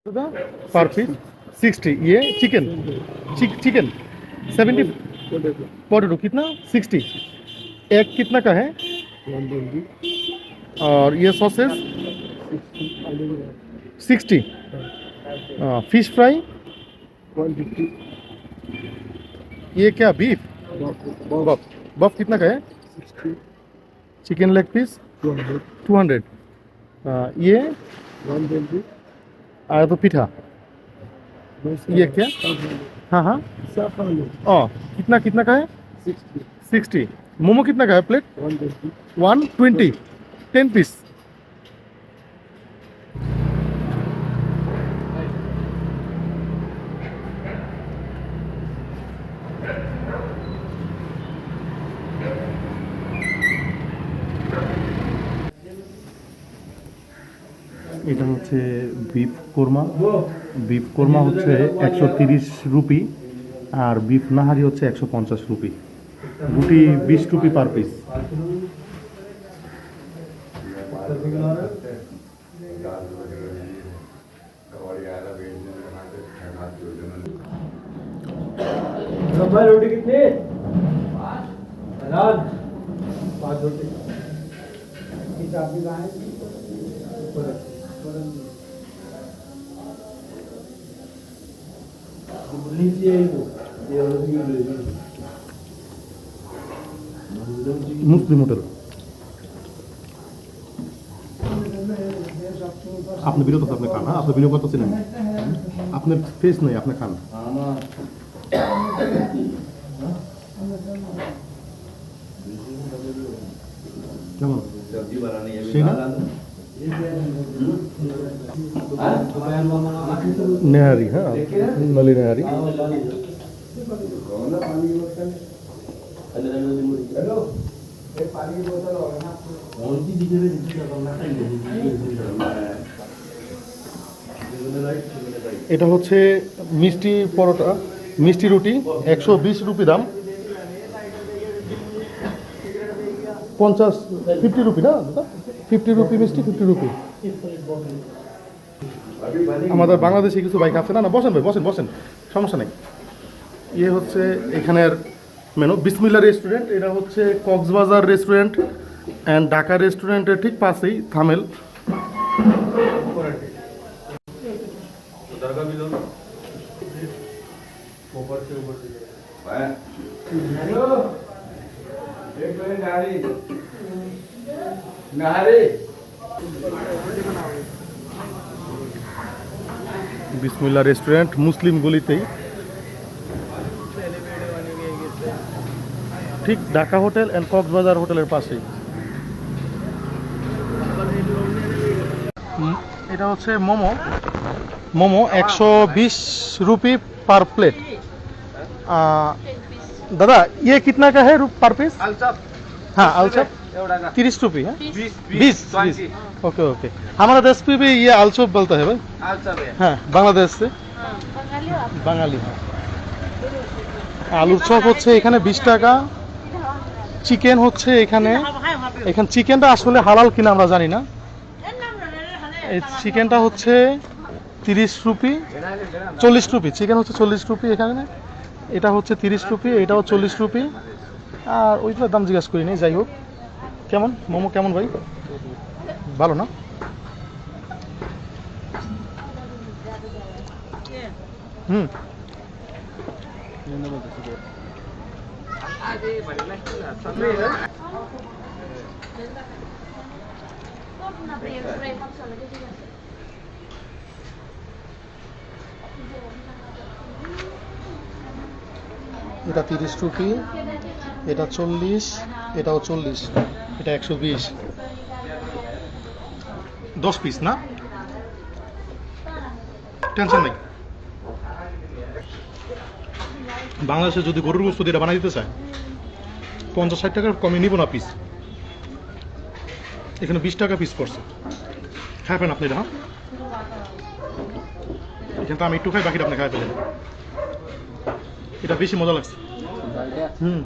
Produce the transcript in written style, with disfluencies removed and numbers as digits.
पर पीस 60। ये chicken chicken 70 potato कितना 60। एक कितना का है? 120। और ये सॉसेज 60। Fish fry 150। ये क्या बीफ बफ बफ बफ कितना का है? 60। Chicken leg piece 200। 200। ये 120। तो पिठा ये क्या? हाँ हाँ सैफरन कितना कितना का है? 60। 60। मोमो कितना का है प्लेट? 120। 120 10 পিস। এটা হচ্ছে বিফ কোরমা হচ্ছে 130 রুপি আর বিফ নাহারি হচ্ছে 150 রুপি। গুটি 20 রুপি পার পিস। रोटी कितनी? 5 रोटी। মুসলিম হোটেল। আপনি ভিডিও করতে আপনি খান, আপনি ভিডিও করতেছেন না, আপনার ফেস নাই, আপনি খান। কেমন নেহারি? হ্যাঁ নলি নেহারি। এটা হচ্ছে মিষ্টি পরোটা, মিষ্টি রুটি 120 রুপি দাম। 50 রুপি না দাদা? 50 রুপি মিষ্টি, 50 রুপি। আমাদের বাংলাদেশে কিছু বাইক আছে না? না বসেন ভাই, বসেন বসেন, সমস্যা নেই। ইয়ে হচ্ছে এখানের মেনু বিসমিল্লাহ রেস্টুরেন্ট। এটা হচ্ছে কক্সবাজার রেস্টুরেন্ট অ্যান্ড ঢাকা রেস্টুরেন্টের ঠিক পাশেই থামেল। বিসমিল্লাহ রেস্টুরেন্ট মুসলিম গলিতেই, ঠিক ঢাকা হোটেল অ্যান্ড কক্সবাজার হোটেলের পাশেই। এটা হচ্ছে মোমো। মোমো 120 রুপি পার প্লেट। दादा ये कितना का है पर पीस? हाँ आलचप 30 रुपी है। 20 ओके ओके। हमारा देश पे भी ये आलचप बोलता है भाई। हाँ बांग्लादेश से বাঙালি। আলুর চপ হচ্ছে এখানে 20 টাকা। চিকেন হচ্ছে এখানে চিকেনটা আসলে হালাল কিনা আমরা জানি না। এই চিকেনটা হচ্ছে 30 রুপি 40 রুপি। চিকেন হচ্ছে 40 রুপি এখানে। এটা হচ্ছে 30 রুপি, এটাও 40 রুপি। আর ওইটার দাম জিজ্ঞাসা করিনি। যাই হোক, কেমন মোমো কেমন ভাই? ভালো না? হুম এটা 30 রুপি, এটা 40, এটাও 40, এটা 120। 10 পিস না? টেনশন নেই। বাংলাদেশে যদি গরুর গোশত দিয়ে বানাই দিতে চায় 50-60 টাকার কমে নিব না পিস। এখানে 20 টাকা পিস পড়ছে। খাবেন আপনি এটা? হ্যাঁ এখানে তো আমি একটু খাই, বাকিটা আপনি খাই ফেলেন। এটা বেশি মজা লাগছে। হুম।